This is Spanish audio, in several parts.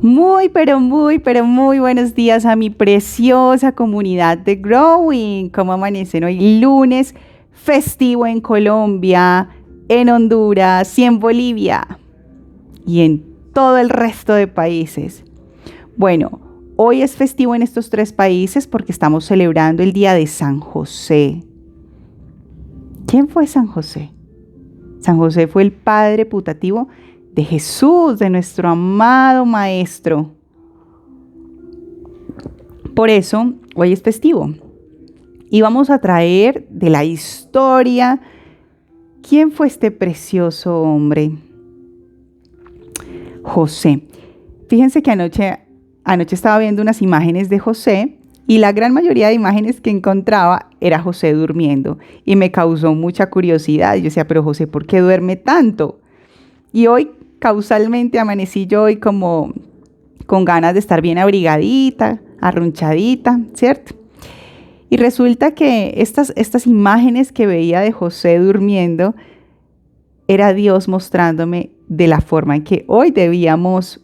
Muy buenos días a mi preciosa comunidad de Growing. ¿Cómo amanecen hoy lunes festivo en Colombia, en Honduras y en Bolivia y en todo el resto de países? Bueno, hoy es festivo en estos tres países porque estamos celebrando el día de San José. ¿Quién fue San José? San José fue el padre putativo de Jesús, de nuestro amado Maestro. Por eso, hoy es festivo. Y vamos a traer de la historia, ¿quién fue este precioso hombre? José. Fíjense que anoche estaba viendo unas imágenes de José y la gran mayoría de imágenes que encontraba era José durmiendo. Y me causó mucha curiosidad. Yo decía, pero José, ¿por qué duerme tanto? Y hoy, causalmente, amanecí yo hoy como con ganas de estar bien abrigadita, arrunchadita, ¿cierto? Y resulta que estas imágenes que veía de José durmiendo, era Dios mostrándome de la forma en que hoy debíamos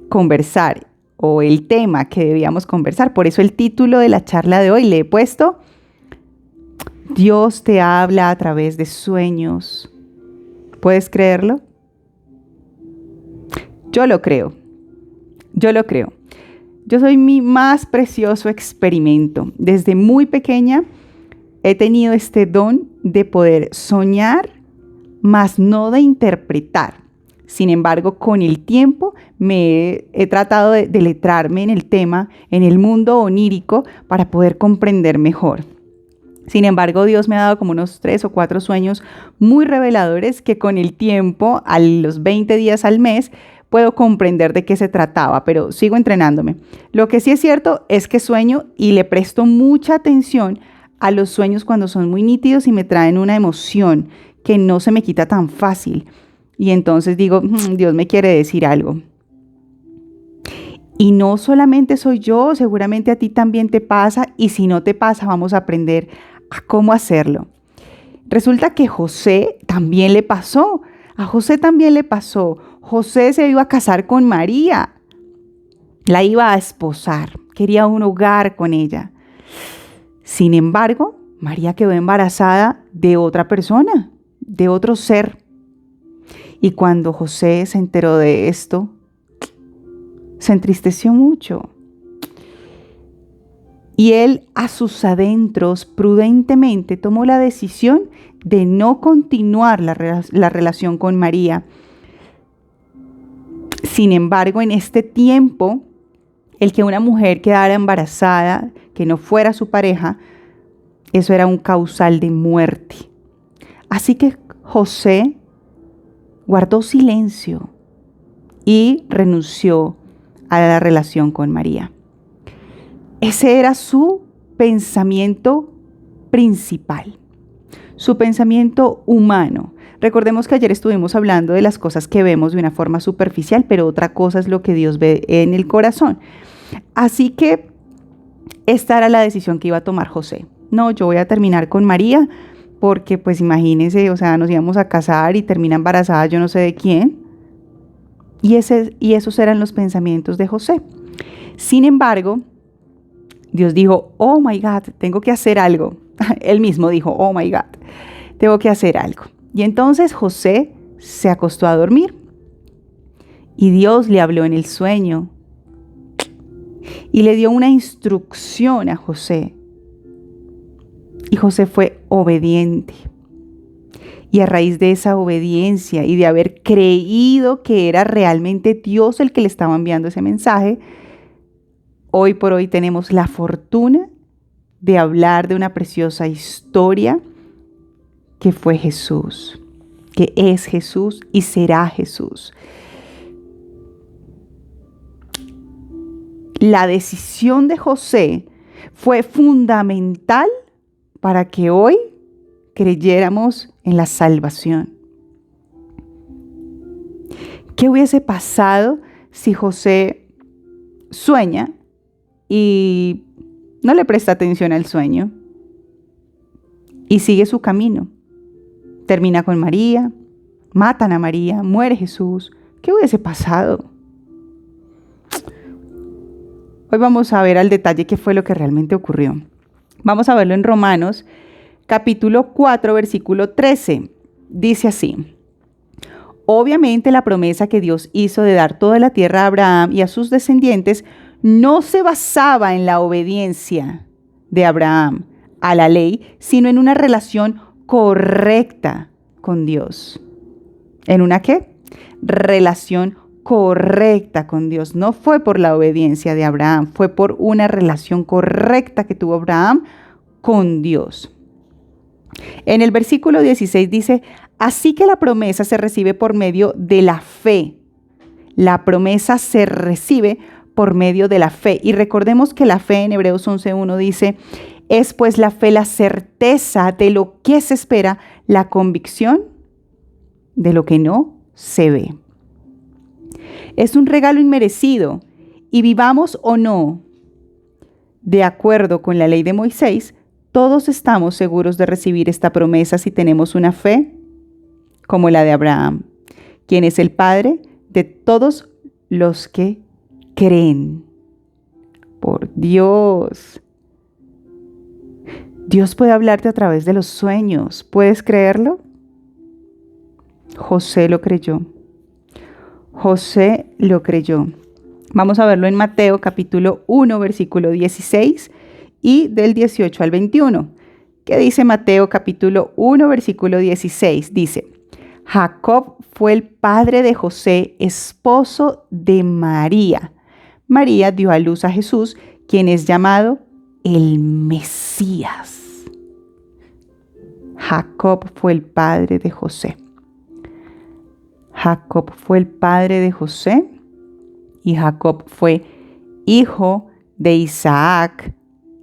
conversar, o el tema que debíamos conversar. Por eso el título de la charla de hoy le he puesto, Dios te habla a través de sueños. ¿Puedes creerlo? Yo lo creo. Yo soy mi más precioso experimento. Desde muy pequeña he tenido este don de poder soñar, mas no de interpretar. Sin embargo, con el tiempo he tratado de letrarme en el tema, en el mundo onírico, para poder comprender mejor. Sin embargo, Dios me ha dado como unos 3 o 4 sueños muy reveladores que con el tiempo, a los 20 días al mes, puedo comprender de qué se trataba, pero sigo entrenándome. Lo que sí es cierto es que sueño y le presto mucha atención a los sueños cuando son muy nítidos y me traen una emoción que no se me quita tan fácil. Y entonces digo, Dios me quiere decir algo. Y no solamente soy yo, seguramente a ti también te pasa, y si no te pasa, vamos a aprender a cómo hacerlo. Resulta que José también le pasó. A José también le pasó. José se iba a casar con María. La iba a esposar. Quería un hogar con ella. Sin embargo, María quedó embarazada de otra persona, de otro ser. Y cuando José se enteró de esto, se entristeció mucho. Y él, a sus adentros, prudentemente tomó la decisión de no continuar la relación con María. Sin embargo, en este tiempo, el que una mujer quedara embarazada, que no fuera su pareja, eso era un causal de muerte. Así que José guardó silencio y renunció a la relación con María. Ese era su pensamiento principal, su pensamiento humano. Recordemos que ayer estuvimos hablando de las cosas que vemos de una forma superficial, pero otra cosa es lo que Dios ve en el corazón. Así que esta era la decisión que iba a tomar José. No, yo voy a terminar con María porque pues imagínense, o sea, nos íbamos a casar y termina embarazada yo no sé de quién. Y esos eran los pensamientos de José. Sin embargo, Dios dijo, oh my God, tengo que hacer algo. Él mismo dijo, oh my God, tengo que hacer algo. Y entonces José se acostó a dormir. Y Dios le habló en el sueño. Y le dio una instrucción a José. Y José fue obediente. Y a raíz de esa obediencia y de haber creído que era realmente Dios el que le estaba enviando ese mensaje, hoy por hoy tenemos la fortuna de hablar de una preciosa historia que fue Jesús, que es Jesús y será Jesús. La decisión de José fue fundamental para que hoy creyéramos en la salvación. ¿Qué hubiese pasado si José sueña y no le presta atención al sueño y sigue su camino? Termina con María, matan a María, muere Jesús. ¿Qué hubiese pasado? Hoy vamos a ver al detalle qué fue lo que realmente ocurrió. Vamos a verlo en Romanos, capítulo 4, versículo 13. Dice así: obviamente la promesa que Dios hizo de dar toda la tierra a Abraham y a sus descendientes no se basaba en la obediencia de Abraham a la ley, sino en una relación correcta con Dios. ¿En una qué? Relación correcta con Dios. No fue por la obediencia de Abraham, fue por una relación correcta que tuvo Abraham con Dios. En el versículo 16 dice: así que la promesa se recibe por medio de la fe. La promesa se recibe por medio de la fe. Y recordemos que la fe en Hebreos 11:1 dice: es pues la fe la certeza de lo que se espera, la convicción de lo que no se ve. Es un regalo inmerecido, y vivamos o no de acuerdo con la ley de Moisés, todos estamos seguros de recibir esta promesa si tenemos una fe como la de Abraham, quien es el padre de todos los que creen. Por Dios. Dios puede hablarte a través de los sueños. ¿Puedes creerlo? José lo creyó. José lo creyó. Vamos a verlo en Mateo capítulo 1, versículo 16 y del 18 al 21. ¿Qué dice Mateo capítulo 1, versículo 16? Dice: Jacob fue el padre de José, esposo de María. María dio a luz a Jesús, quien es llamado el Mesías. Jacob fue el padre de José. Jacob fue el padre de José y Jacob fue hijo de Isaac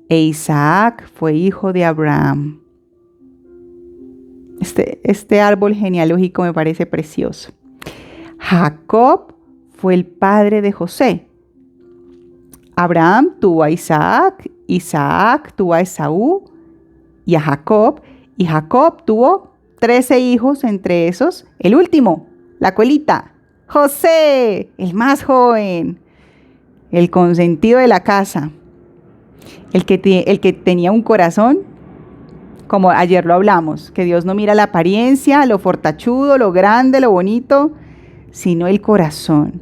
e Isaac fue hijo de Abraham. Este árbol genealógico me parece precioso. Jacob fue el padre de José. Abraham tuvo a Isaac, Isaac tuvo a Esaú y a Jacob, y Jacob tuvo 13 hijos, entre esos el último, la colita, José, el más joven, el consentido de la casa, el que tenía un corazón, como ayer lo hablamos, que Dios no mira la apariencia, lo fortachudo, lo grande, lo bonito, sino el corazón.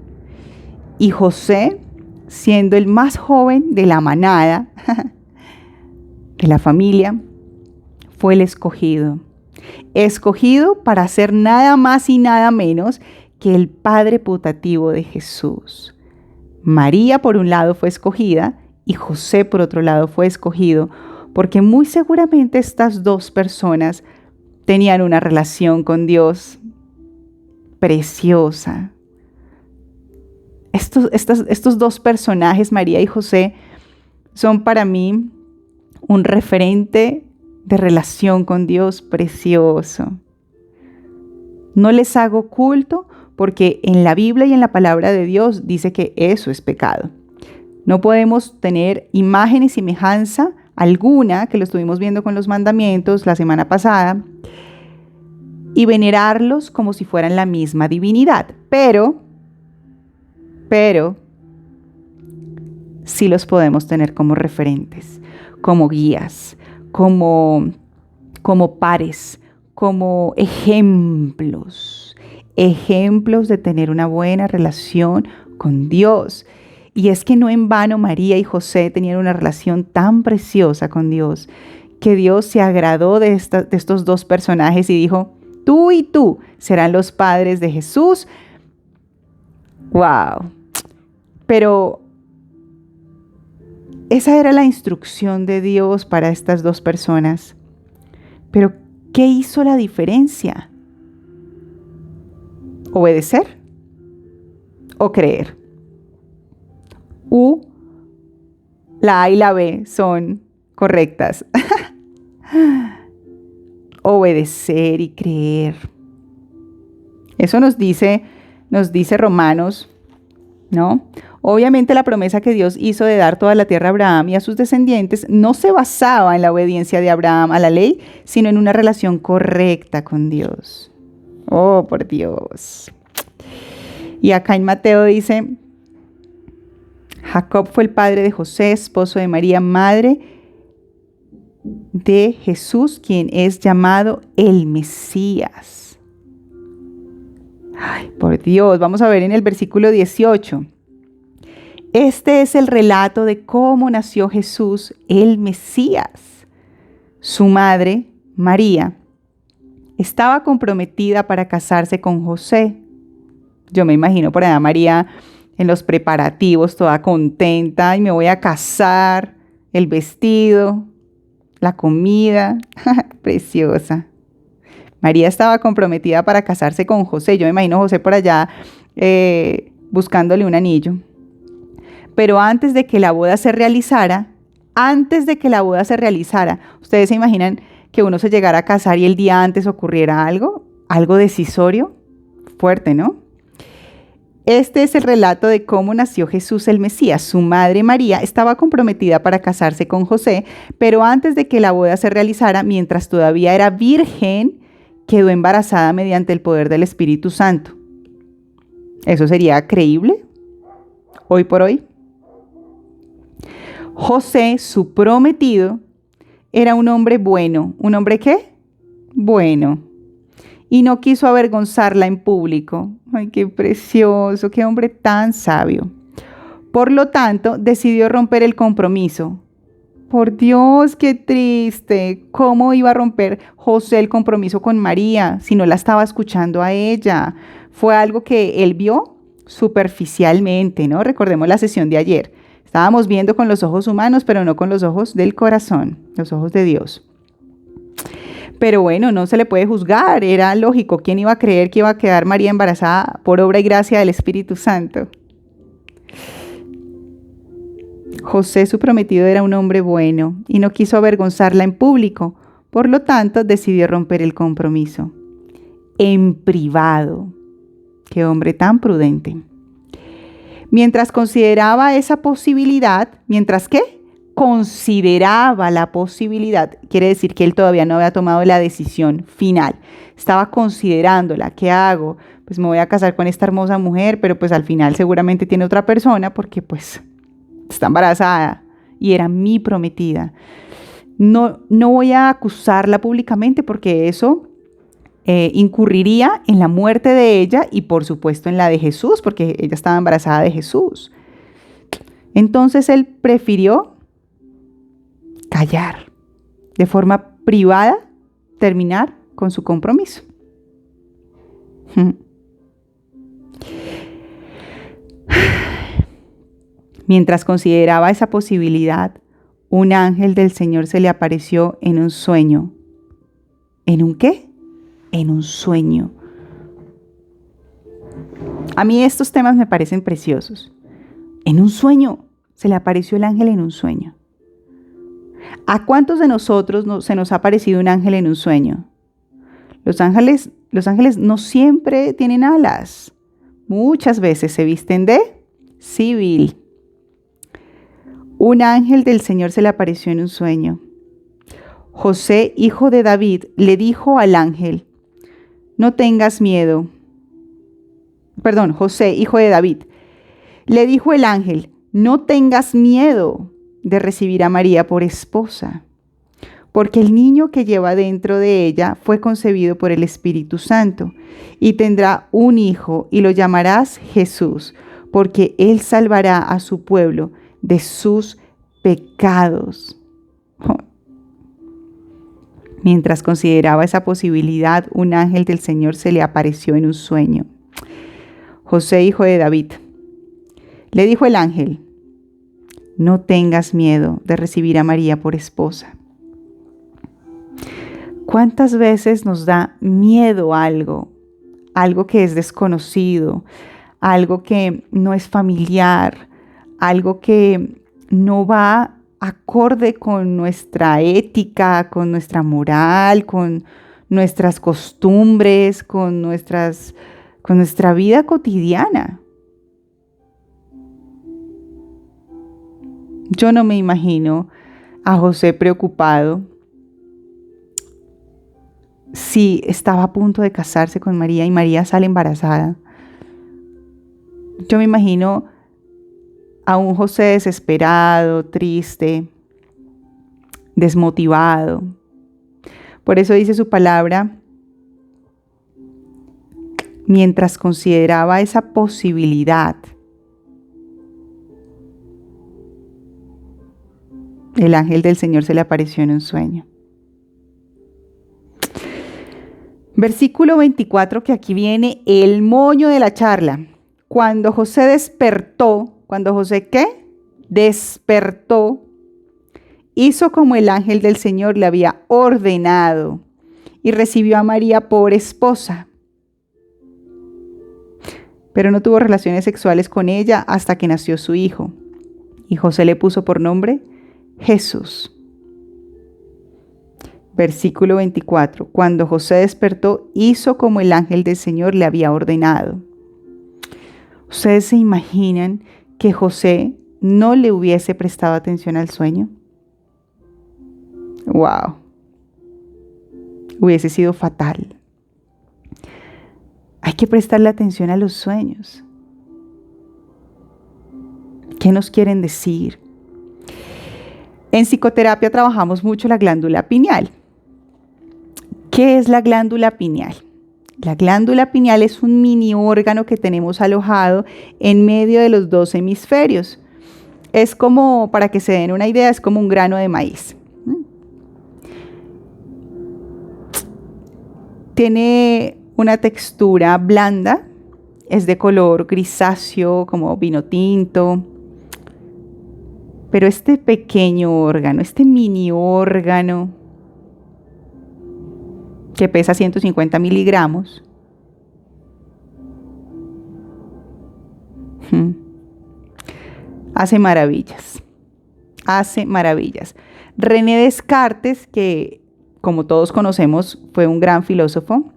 Y José, siendo el más joven de la manada, de la familia, fue el escogido. Escogido para ser nada más y nada menos que el padre putativo de Jesús. María por un lado fue escogida y José por otro lado fue escogido porque muy seguramente estas dos personas tenían una relación con Dios preciosa. Estos dos personajes, María y José, son para mí un referente de relación con Dios precioso. No les hago culto porque en la Biblia y en la palabra de Dios dice que eso es pecado. No podemos tener imagen y semejanza alguna, que lo estuvimos viendo con los mandamientos la semana pasada, y venerarlos como si fueran la misma divinidad. Pero sí los podemos tener como referentes, como guías, como pares, como ejemplos de tener una buena relación con Dios. Y es que no en vano María y José tenían una relación tan preciosa con Dios, que Dios se agradó de estos dos personajes y dijo: tú y tú serán los padres de Jesús. ¡Wow! Pero esa era la instrucción de Dios para estas dos personas. Pero ¿qué hizo la diferencia? ¿Obedecer o creer? La A y la B son correctas. Obedecer y creer. Eso nos dice Romanos, ¿no? Obviamente la promesa que Dios hizo de dar toda la tierra a Abraham y a sus descendientes no se basaba en la obediencia de Abraham a la ley, sino en una relación correcta con Dios. Oh, por Dios. Y acá en Mateo dice: Jacob fue el padre de José, esposo de María, madre de Jesús, quien es llamado el Mesías. Ay, por Dios, vamos a ver en el versículo 18. Este es el relato de cómo nació Jesús, el Mesías. Su madre, María, estaba comprometida para casarse con José. Yo me imagino por allá María en los preparativos, toda contenta, y me voy a casar, el vestido, la comida, preciosa. María estaba comprometida para casarse con José. Yo me imagino a José por allá buscándole un anillo. Pero antes de que la boda se realizara, ¿ustedes se imaginan que uno se llegara a casar y el día antes ocurriera algo decisorio? Fuerte, ¿no? Este es el relato de cómo nació Jesús el Mesías. Su madre María estaba comprometida para casarse con José, pero antes de que la boda se realizara, mientras todavía era virgen, quedó embarazada mediante el poder del Espíritu Santo. ¿Eso sería creíble hoy por hoy? José, su prometido, era un hombre bueno. ¿Un hombre qué? Bueno. Y no quiso avergonzarla en público. ¡Ay, qué precioso! ¡Qué hombre tan sabio! Por lo tanto, decidió romper el compromiso. Por Dios, qué triste. ¿Cómo iba a romper José el compromiso con María si no la estaba escuchando a ella? Fue algo que él vio superficialmente, ¿no? Recordemos la sesión de ayer. Estábamos viendo con los ojos humanos, pero no con los ojos del corazón, los ojos de Dios. Pero bueno, no se le puede juzgar, era lógico. ¿Quién iba a creer que iba a quedar María embarazada por obra y gracia del Espíritu Santo? José, su prometido, era un hombre bueno y no quiso avergonzarla en público. Por lo tanto, decidió romper el compromiso. En privado. Qué hombre tan prudente. Mientras consideraba esa posibilidad, ¿mientras qué? Consideraba la posibilidad, quiere decir que él todavía no había tomado la decisión final, estaba considerándola. ¿Qué hago? Pues me voy a casar con esta hermosa mujer, pero pues al final seguramente tiene otra persona porque pues está embarazada y era mi prometida. No voy a acusarla públicamente porque eso incurriría en la muerte de ella y por supuesto en la de Jesús, porque ella estaba embarazada de Jesús. Entonces él prefirió callar, de forma privada, terminar con su compromiso. Mientras consideraba esa posibilidad, un ángel del Señor se le apareció en un sueño. ¿En un qué? En un sueño. A mí estos temas me parecen preciosos. En un sueño, se le apareció el ángel en un sueño. ¿A cuántos de nosotros se nos ha aparecido un ángel en un sueño? Los ángeles no siempre tienen alas. Muchas veces se visten de civil. Un ángel del Señor se le apareció en un sueño. José, hijo de David, le dijo al ángel, no tengas miedo. Perdón, José, hijo de David, le dijo el ángel, no tengas miedo de recibir a María por esposa, porque el niño que lleva dentro de ella fue concebido por el Espíritu Santo, y tendrá un hijo, y lo llamarás Jesús, porque él salvará a su pueblo de sus pecados. Mientras consideraba esa posibilidad, un ángel del Señor se le apareció en un sueño. José, hijo de David, le dijo el ángel, no tengas miedo de recibir a María por esposa. ¿Cuántas veces nos da miedo algo que es desconocido, algo que no es familiar, algo que no va acorde con nuestra ética, con nuestra moral, con nuestras costumbres, con nuestra vida cotidiana? Yo no me imagino a José preocupado si estaba a punto de casarse con María y María sale embarazada. Yo me imagino a un José desesperado, triste, desmotivado. Por eso dice su palabra, mientras consideraba esa posibilidad, el ángel del Señor se le apareció en un sueño. Versículo 24, que aquí viene el moño de la charla. Cuando José despertó, ¿cuando José qué? Despertó, hizo como el ángel del Señor le había ordenado y recibió a María por esposa. Pero no tuvo relaciones sexuales con ella hasta que nació su hijo. Y José le puso por nombre Jesús. Versículo 24. Cuando José despertó, hizo como el ángel del Señor le había ordenado. ¿Ustedes se imaginan que José no le hubiese prestado atención al sueño? ¡Wow! Hubiese sido fatal. Hay que prestarle atención a los sueños. ¿Qué nos quieren decir? En psicoterapia trabajamos mucho la glándula pineal. ¿Qué es la glándula pineal? La glándula pineal es un mini órgano que tenemos alojado en medio de los dos hemisferios. Es como, para que se den una idea, es como un grano de maíz. Tiene una textura blanda, es de color grisáceo, como vino tinto. Pero este pequeño órgano, este mini órgano, que pesa 150 miligramos, hace maravillas. Hace maravillas. René Descartes, que como todos conocemos, fue un gran filósofo,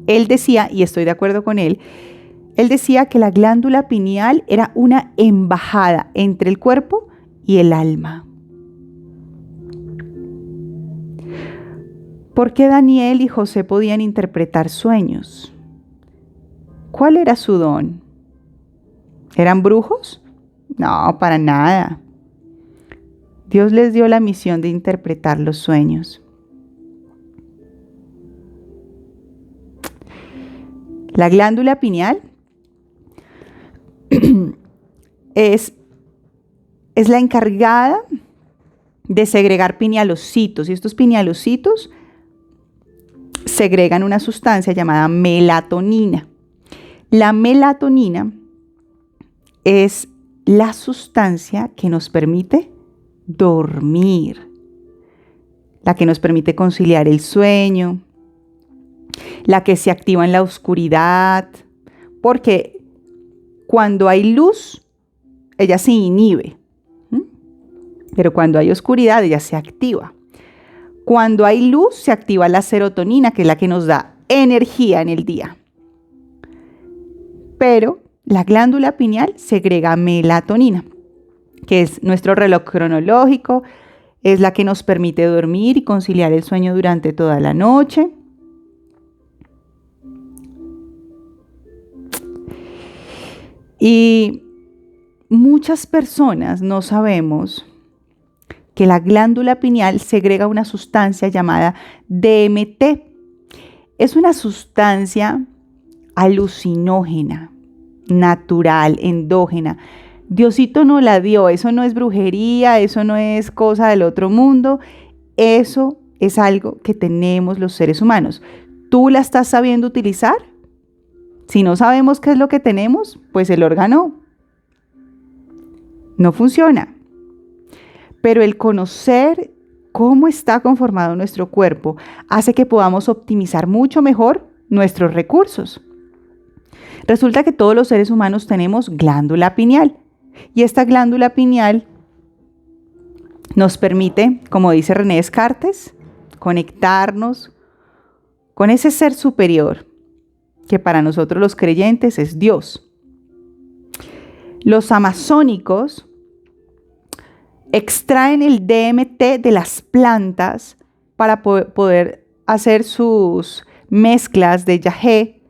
él decía, y estoy de acuerdo con él decía que la glándula pineal era una embajada entre el cuerpo y el alma. ¿Por qué Daniel y José podían interpretar sueños? ¿Cuál era su don? ¿Eran brujos? No, para nada. Dios les dio la misión de interpretar los sueños. La glándula pineal es la encargada de segregar pinealocitos, y estos pinealocitos segregan una sustancia llamada melatonina. La melatonina es la sustancia que nos permite dormir, la que nos permite conciliar el sueño, la que se activa en la oscuridad, porque cuando hay luz, ella se inhibe, pero cuando hay oscuridad, ella se activa. Cuando hay luz, se activa la serotonina, que es la que nos da energía en el día. Pero la glándula pineal segrega melatonina, que es nuestro reloj cronológico, es la que nos permite dormir y conciliar el sueño durante toda la noche. Y muchas personas no sabemos que la glándula pineal segrega una sustancia llamada DMT. Es una sustancia alucinógena, natural, endógena. Diosito nos la dio, eso no es brujería, eso no es cosa del otro mundo, eso es algo que tenemos los seres humanos. ¿Tú la estás sabiendo utilizar? Si no sabemos qué es lo que tenemos, pues el órgano no funciona. Pero el conocer cómo está conformado nuestro cuerpo hace que podamos optimizar mucho mejor nuestros recursos. Resulta que todos los seres humanos tenemos glándula pineal. Y esta glándula pineal nos permite, como dice René Descartes, conectarnos con ese ser superior, que para nosotros los creyentes es Dios. Los amazónicos extraen el DMT de las plantas para poder hacer sus mezclas de yagé.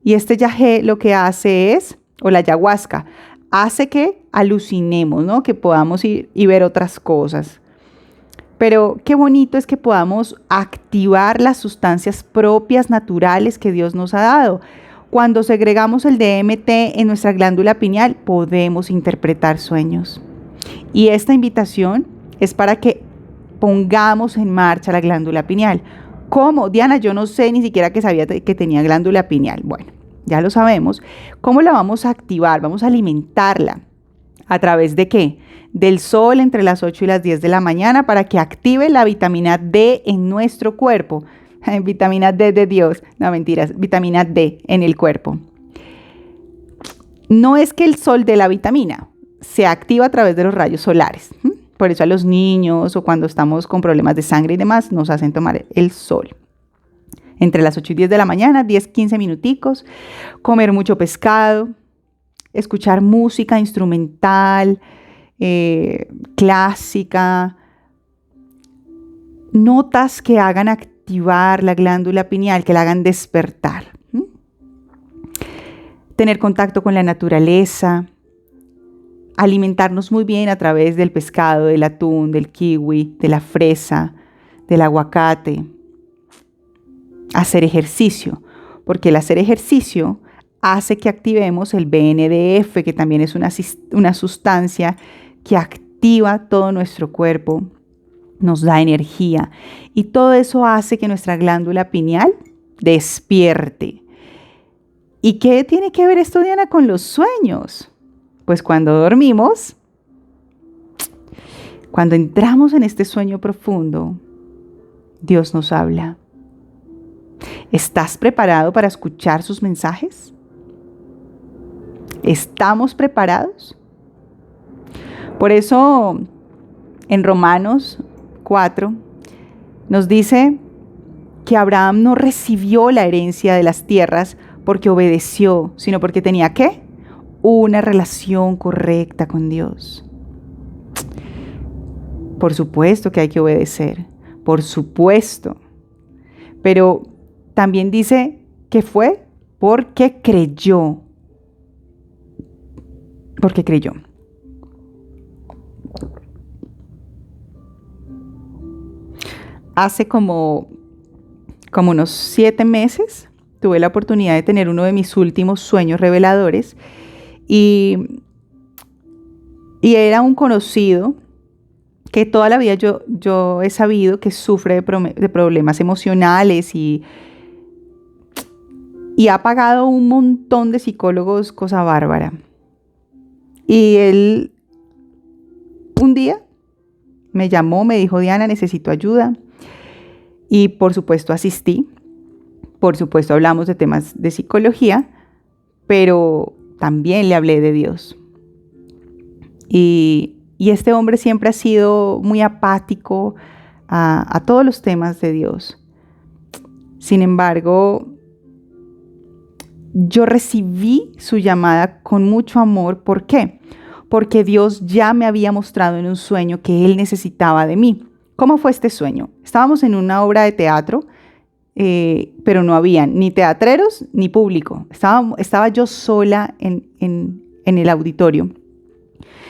Y este yagé lo que hace es, o la ayahuasca, hace que alucinemos, ¿no? Que podamos ir y ver otras cosas. Pero qué bonito es que podamos activar las sustancias propias, naturales que Dios nos ha dado. Cuando segregamos el DMT en nuestra glándula pineal, podemos interpretar sueños. Y esta invitación es para que pongamos en marcha la glándula pineal. ¿Cómo? Diana, yo no sé ni siquiera que sabía que tenía glándula pineal. Bueno, ya lo sabemos. ¿Cómo la vamos a activar? Vamos a alimentarla. ¿A través de qué? Del sol entre las 8 y las 10 de la mañana para que active la vitamina D en nuestro cuerpo. Vitamina D de Dios. No, mentiras. Vitamina D en el cuerpo. No es que el sol dé la vitamina. Se activa a través de los rayos solares. Por eso a los niños o cuando estamos con problemas de sangre y demás nos hacen tomar el sol. Entre las 8 y 10 de la mañana, 10, 15 minuticos. Comer mucho pescado. Escuchar música instrumental, clásica, notas que hagan activar la glándula pineal, que la hagan despertar. Tener contacto con la naturaleza, alimentarnos muy bien a través del pescado, del atún, del kiwi, de la fresa, del aguacate. Hacer ejercicio, porque el hacer ejercicio hace que activemos el BNDF, que también es una sustancia que activa todo nuestro cuerpo, nos da energía. Y todo eso hace que nuestra glándula pineal despierte. ¿Y qué tiene que ver esto, Diana, con los sueños? Pues cuando dormimos, cuando entramos en este sueño profundo, Dios nos habla. ¿Estás preparado para escuchar sus mensajes? ¿Estamos preparados? Por eso en Romanos 4 nos dice que Abraham no recibió la herencia de las tierras porque obedeció, sino porque tenía ¿qué? Una relación correcta con Dios. Por supuesto que hay que obedecer, por supuesto. Pero también dice que fue porque creyó. Porque creyó. Hace como unos 7 meses tuve la oportunidad de tener uno de mis últimos sueños reveladores y era un conocido que toda la vida yo he sabido que sufre de problemas emocionales y ha pagado un montón de psicólogos, cosa bárbara. Y él un día me llamó, me dijo, Diana, necesito ayuda. Y por supuesto asistí. Por supuesto hablamos de temas de psicología, pero también le hablé de Dios. Y este hombre siempre ha sido muy apático a todos los temas de Dios. Sin embargo, yo recibí su llamada con mucho amor. ¿Por qué? Porque Dios ya me había mostrado en un sueño que Él necesitaba de mí. ¿Cómo fue este sueño? Estábamos en una obra de teatro, pero no había ni teatreros ni público. Estaba yo sola en el auditorio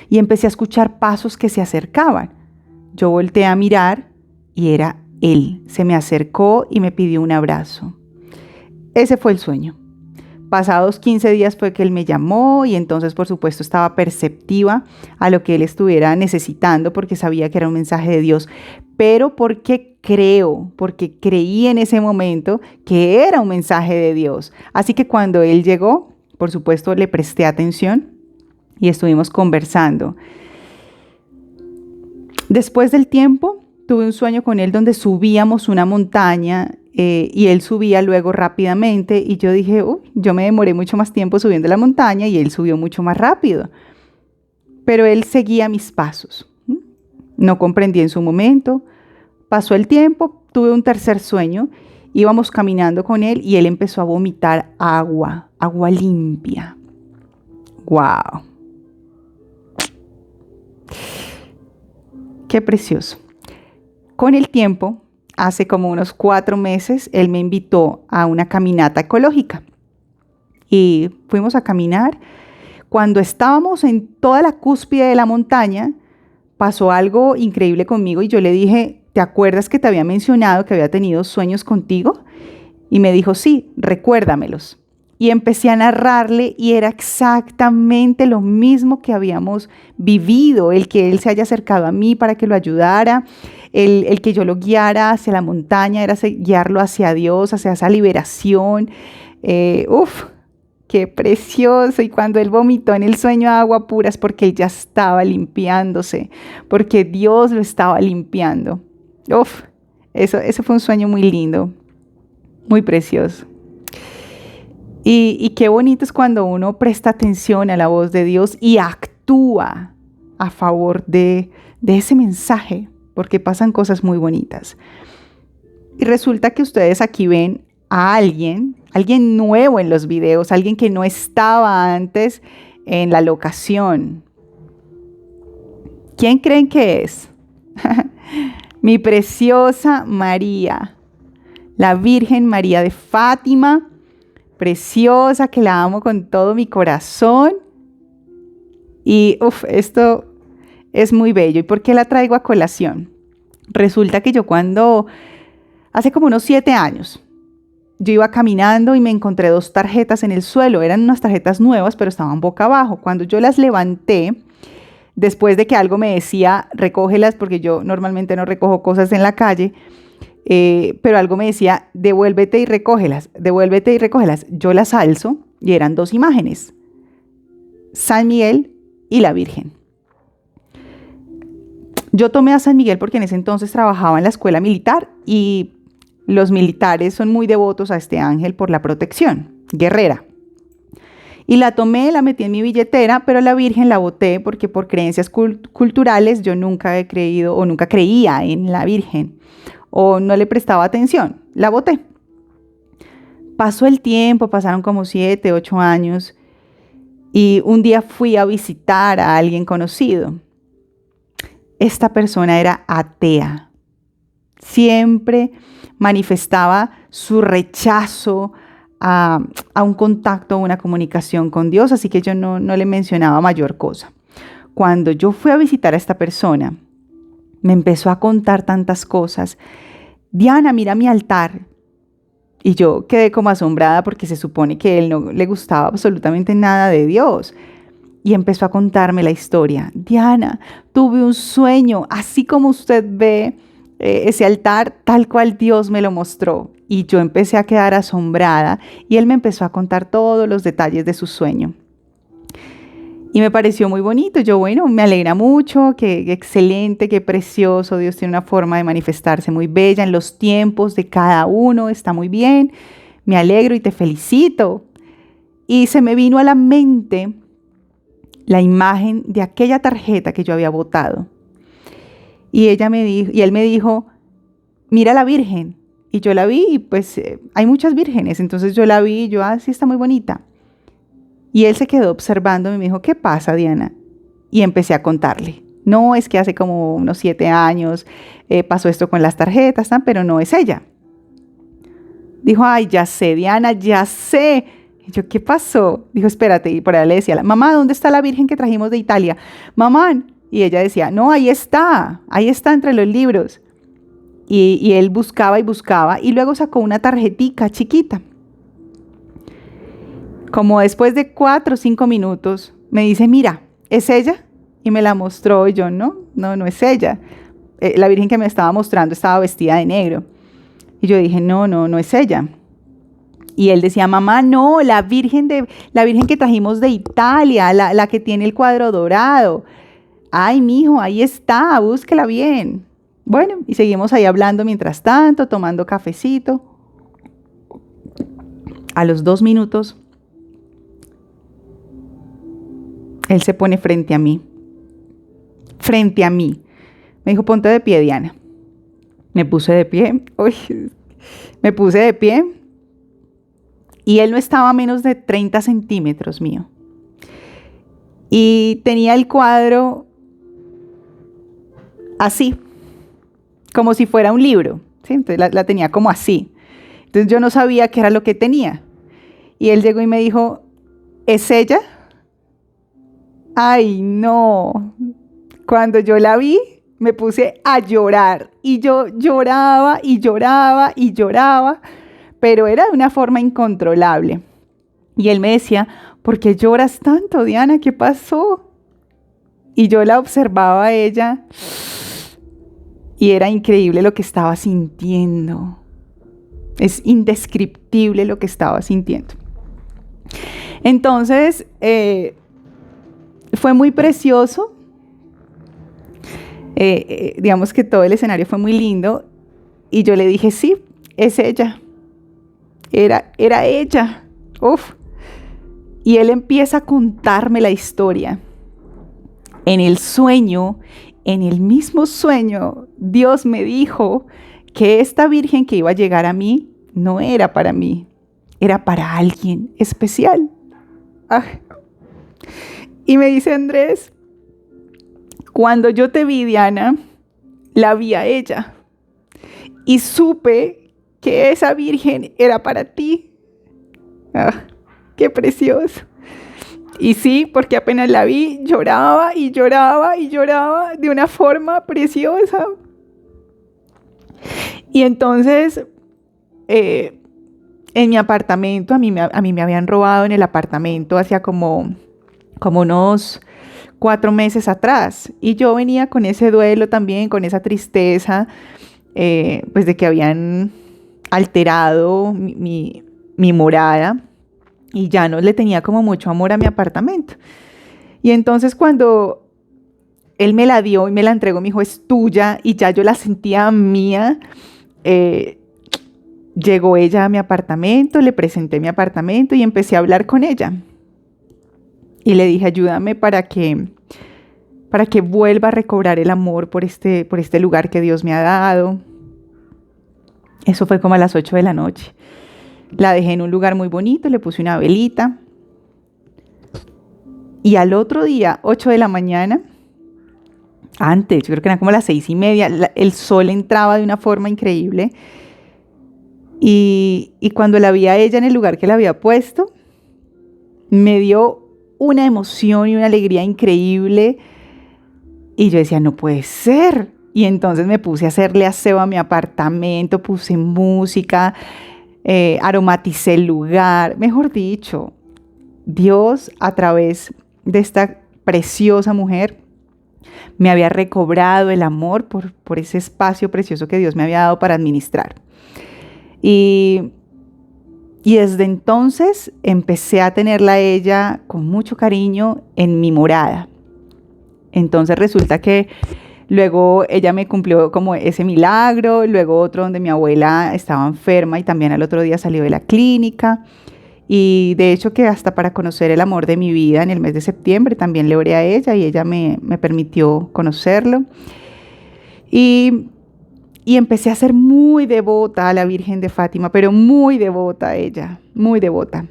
y empecé a escuchar pasos que se acercaban. Yo volteé a mirar y era Él. Se me acercó y me pidió un abrazo. Ese fue el sueño. Pasados 15 días fue que él me llamó y entonces, por supuesto, estaba perceptiva a lo que él estuviera necesitando porque sabía que era un mensaje de Dios. Pero porque creí en ese momento que era un mensaje de Dios. Así que cuando él llegó, por supuesto, le presté atención y estuvimos conversando. Después del tiempo, tuve un sueño con él donde subíamos una montaña y él subía luego rápidamente y yo dije, yo me demoré mucho más tiempo subiendo la montaña y él subió mucho más rápido. Pero él seguía mis pasos. No comprendí en su momento. Pasó el tiempo, tuve un tercer sueño, íbamos caminando con él y él empezó a vomitar agua limpia. ¡Wow! ¡Qué precioso! Con el tiempo, hace como unos 4 meses, él me invitó a una caminata ecológica. Y fuimos a caminar. Cuando estábamos en toda la cúspide de la montaña, pasó algo increíble conmigo y yo le dije, ¿te acuerdas que te había mencionado que había tenido sueños contigo? Y me dijo, sí, recuérdamelos. Y empecé a narrarle y era exactamente lo mismo que habíamos vivido, el que él se haya acercado a mí para que lo ayudara, el que yo lo guiara hacia la montaña, era guiarlo hacia Dios, hacia esa liberación. Uf, qué precioso. Y cuando él vomitó en el sueño agua pura es porque él ya estaba limpiándose, porque Dios lo estaba limpiando. Uf, eso fue un sueño muy lindo, muy precioso. Y qué bonito es cuando uno presta atención a la voz de Dios y actúa a favor de ese mensaje, porque pasan cosas muy bonitas. Y resulta que ustedes aquí ven a alguien nuevo en los videos, alguien que no estaba antes en la locación. ¿Quién creen que es? Mi preciosa María, la Virgen María de Fátima, preciosa, que la amo con todo mi corazón. Y esto es muy bello. ¿Y por qué la traigo a colación? Resulta que yo hace como unos 7 años, yo iba caminando y me encontré 2 tarjetas en el suelo. Eran unas tarjetas nuevas, pero estaban boca abajo. Cuando yo las levanté, después de que algo me decía, recógelas, porque yo normalmente no recojo cosas en la calle, pero algo me decía, devuélvete y recógelas, devuélvete y recógelas. Yo las alzo y eran 2 imágenes, San Miguel y la Virgen. Yo tomé a San Miguel porque en ese entonces trabajaba en la escuela militar y los militares son muy devotos a este ángel por la protección, guerrera. Y la tomé, la metí en mi billetera, pero la Virgen la boté porque por creencias culturales yo nunca he creído o nunca creía en la Virgen o no le prestaba atención, la boté. Pasó el tiempo, pasaron como 7, 8 años y un día fui a visitar a alguien conocido. Esta persona era atea. Siempre manifestaba su rechazo a un contacto, a una comunicación con Dios, así que yo no le mencionaba mayor cosa. Cuando yo fui a visitar a esta persona, me empezó a contar tantas cosas. Diana, mira mi altar. Y yo quedé como asombrada porque se supone que a él no le gustaba absolutamente nada de Dios. Y empezó a contarme la historia. Diana, tuve un sueño, así como usted ve ese altar, tal cual Dios me lo mostró. Y yo empecé a quedar asombrada y él me empezó a contar todos los detalles de su sueño. Y me pareció muy bonito. Yo, bueno, me alegra mucho, qué excelente, qué precioso. Dios tiene una forma de manifestarse muy bella en los tiempos de cada uno. Está muy bien. Me alegro y te felicito. Y se me vino a la mente la imagen de aquella tarjeta que yo había botado. Y él me dijo, mira la Virgen. Y yo la vi y pues hay muchas vírgenes. Entonces yo la vi y yo, sí, está muy bonita. Y él se quedó observándome y me dijo, ¿qué pasa, Diana? Y empecé a contarle. No, es que hace como unos 7 años pasó esto con las tarjetas, pero no es ella. Dijo, ay, ya sé, Diana, ya sé. Y yo, ¿qué pasó? Dijo, espérate. Y por ahí le decía, mamá, ¿dónde está la Virgen que trajimos de Italia? Mamá. Y ella decía, no, ahí está entre los libros. Y él buscaba y buscaba y luego sacó una tarjetica chiquita. Como después de 4 o 5 minutos, me dice, mira, ¿es ella? Y me la mostró y yo, no es ella. La Virgen que me estaba mostrando estaba vestida de negro. Y yo dije, no es ella. Y él decía, mamá, no, la Virgen que trajimos de Italia, la que tiene el cuadro dorado. Ay, mijo, ahí está, búsquela bien. Bueno, y seguimos ahí hablando mientras tanto, tomando cafecito. A los 2 minutos, él se pone frente a mí. Frente a mí. Me dijo, ponte de pie, Diana. Me puse de pie. Me puse de pie. Y él no estaba a menos de 30 centímetros mío. Y tenía el cuadro así, como si fuera un libro. ¿Sí? Entonces la tenía como así. Entonces yo no sabía qué era lo que tenía. Y él llegó y me dijo, ¿es ella? Ay, no. Cuando yo la vi, me puse a llorar y yo lloraba y lloraba y lloraba, pero era de una forma incontrolable. Y él me decía, ¿por qué lloras tanto, Diana? ¿Qué pasó? Y yo la observaba a ella y era increíble lo que estaba sintiendo. Es indescriptible lo que estaba sintiendo. Entonces, fue muy precioso. Digamos que todo el escenario fue muy lindo. Y yo le dije, sí, es ella. Era ella. Uf. Y él empieza a contarme la historia. En el sueño, en el mismo sueño, Dios me dijo que esta virgen que iba a llegar a mí no era para mí, era para alguien especial. Ah. Y me dice Andrés, cuando yo te vi, Diana, la vi a ella y supe que esa virgen era para ti. Ah, qué precioso. Y sí, porque apenas la vi, lloraba y lloraba y lloraba de una forma preciosa. Y entonces, en mi apartamento, a mí me habían robado en el apartamento hacía como unos 4 meses atrás. Y yo venía con ese duelo también, con esa tristeza, pues de que habían alterado mi morada. Y ya no le tenía como mucho amor a mi apartamento. Y entonces cuando él me la dio y me la entregó, me dijo, es tuya, y ya yo la sentía mía, llegó ella a mi apartamento, le presenté mi apartamento y empecé a hablar con ella. Y le dije, ayúdame para que vuelva a recobrar el amor por este lugar que Dios me ha dado. Eso fue como a las 8 de la noche. La dejé en un lugar muy bonito, le puse una velita. Y al otro día, 8 de la mañana, antes, yo creo que eran como las 6:30, el sol entraba de una forma increíble. Y cuando la vi a ella en el lugar que la había puesto, me dio una emoción y una alegría increíble. Y yo decía, no puede ser. Y entonces me puse a hacerle aseo a mi apartamento, puse música, aromaticé el lugar. Mejor dicho, Dios a través de esta preciosa mujer me había recobrado el amor por ese espacio precioso que Dios me había dado para administrar. Y desde entonces empecé a tenerla a ella con mucho cariño en mi morada. Entonces resulta que luego ella me cumplió como ese milagro, luego otro donde mi abuela estaba enferma y también al otro día salió de la clínica. Y de hecho que hasta para conocer el amor de mi vida en el mes de septiembre también le oré a ella y ella me permitió conocerlo. Y empecé a ser muy devota a la Virgen de Fátima, pero muy devota a ella, muy devota.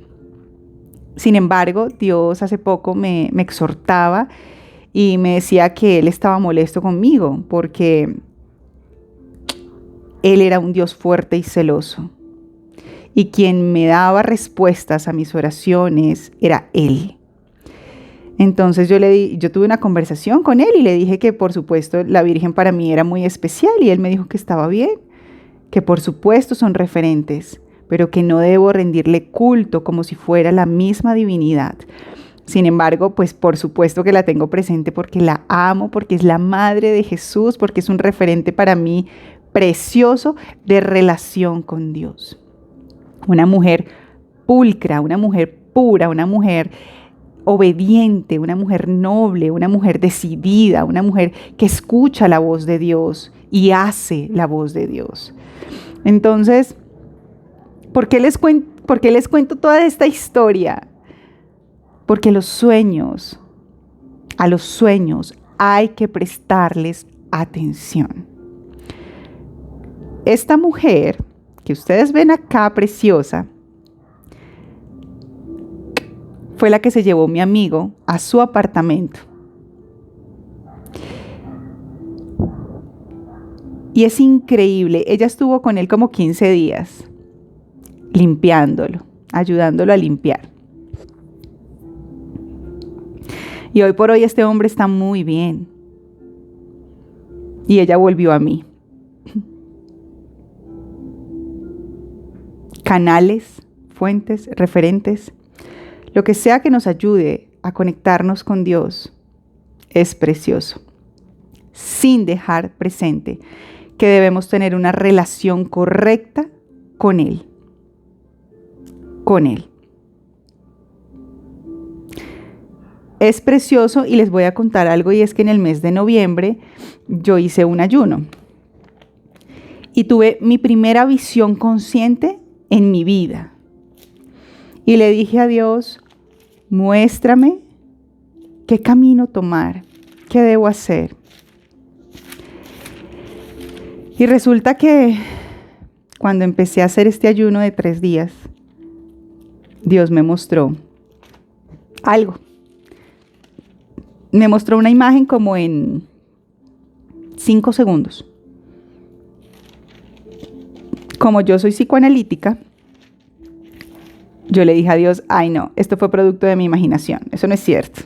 Sin embargo, Dios hace poco me exhortaba y me decía que Él estaba molesto conmigo porque Él era un Dios fuerte y celoso. Y quien me daba respuestas a mis oraciones era Él. Entonces yo tuve una conversación con Él y le dije que por supuesto la Virgen para mí era muy especial y Él me dijo que estaba bien, que por supuesto son referentes, pero que no debo rendirle culto como si fuera la misma divinidad. Sin embargo, pues por supuesto que la tengo presente porque la amo, porque es la madre de Jesús, porque es un referente para mí precioso de relación con Dios. Una mujer pulcra, una mujer pura, una mujer obediente, una mujer noble, una mujer decidida, una mujer que escucha la voz de Dios y hace la voz de Dios. Entonces, ¿por qué les cuento toda esta historia? Porque a los sueños hay que prestarles atención. Esta mujer que ustedes ven acá, preciosa, fue la que se llevó mi amigo a su apartamento. Y es increíble, ella estuvo con él como 15 días, limpiándolo, ayudándolo a limpiar. Y hoy por hoy este hombre está muy bien. Y ella volvió a mí. Canales, fuentes, referentes, lo que sea que nos ayude a conectarnos con Dios es precioso, sin dejar presente que debemos tener una relación correcta con Él. Con Él. Es precioso y les voy a contar algo, y es que en el mes de noviembre yo hice un ayuno y tuve mi primera visión consciente en mi vida. Y le dije a Dios, muéstrame qué camino tomar, qué debo hacer. Y resulta que cuando empecé a hacer este ayuno de 3 días, Dios me mostró algo. Me mostró una imagen como en 5 segundos. Como yo soy psicoanalítica, yo le dije a Dios, ay no, esto fue producto de mi imaginación, eso no es cierto.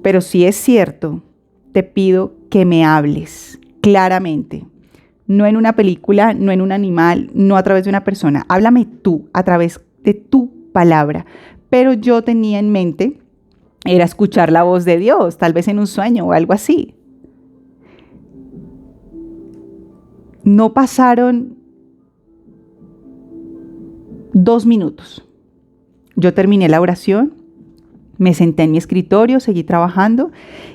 Pero si es cierto, te pido que me hables claramente, no en una película, no en un animal, no a través de una persona. Háblame tú, a través de tu palabra. Pero yo tenía en mente, era escuchar la voz de Dios, tal vez en un sueño o algo así. No pasaron 2 minutos. Yo terminé la oración, me senté en mi escritorio, seguí trabajando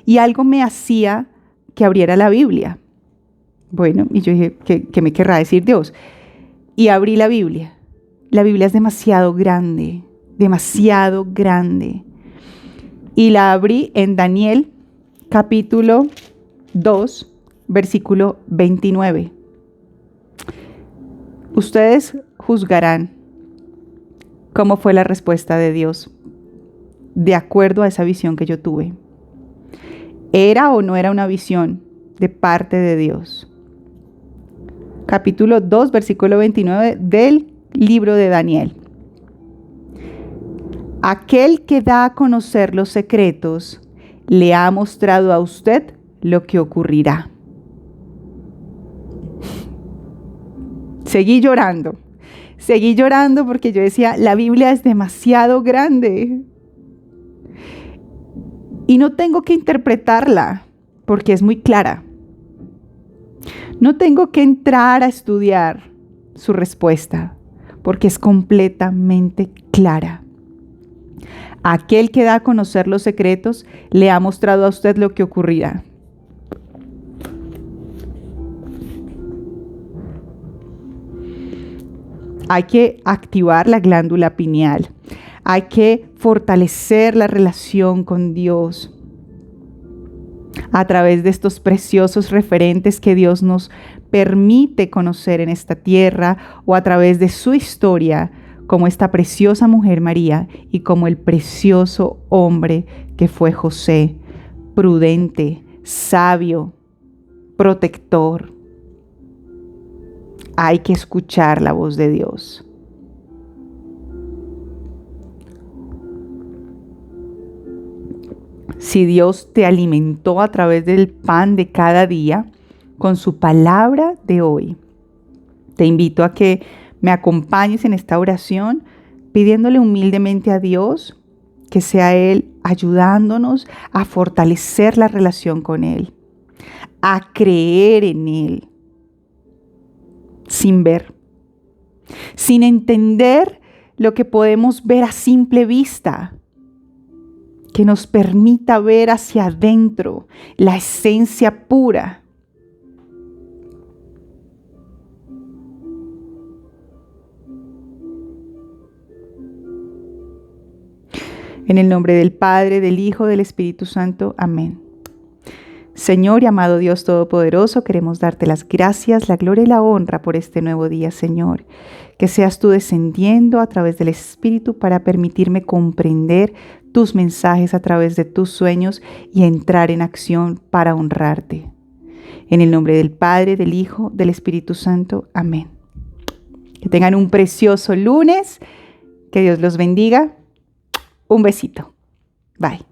y algo me hacía que abriera la Biblia. Bueno, y yo dije, ¿qué me querrá decir Dios? Y abrí la Biblia. La Biblia es demasiado grande, demasiado grande. Y la abrí en Daniel, capítulo 2, versículo 29. Ustedes juzgarán cómo fue la respuesta de Dios de acuerdo a esa visión que yo tuve. ¿Era o no era una visión de parte de Dios? Capítulo 2, versículo 29 del libro de Daniel. Aquel que da a conocer los secretos le ha mostrado a usted lo que ocurrirá. Seguí llorando porque yo decía, la Biblia es demasiado grande y no tengo que interpretarla porque es muy clara. No tengo que entrar a estudiar su respuesta porque es completamente clara. Aquel que da a conocer los secretos le ha mostrado a usted lo que ocurrirá. Hay que activar la glándula pineal. Hay que fortalecer la relación con Dios a través de estos preciosos referentes que Dios nos permite conocer en esta tierra, o a través de su historia, como esta preciosa mujer María y como el precioso hombre que fue José, prudente, sabio, protector. Hay que escuchar la voz de Dios. Si Dios te alimentó a través del pan de cada día, con su palabra de hoy, te invito a que me acompañes en esta oración pidiéndole humildemente a Dios que sea Él ayudándonos a fortalecer la relación con Él, a creer en Él, sin ver, sin entender lo que podemos ver a simple vista, que nos permita ver hacia adentro la esencia pura. En el nombre del Padre, del Hijo, del Espíritu Santo. Amén. Señor y amado Dios Todopoderoso, queremos darte las gracias, la gloria y la honra por este nuevo día, Señor. Que seas tú descendiendo a través del Espíritu para permitirme comprender tus mensajes a través de tus sueños y entrar en acción para honrarte. En el nombre del Padre, del Hijo, del Espíritu Santo. Amén. Que tengan un precioso lunes. Que Dios los bendiga. Un besito. Bye.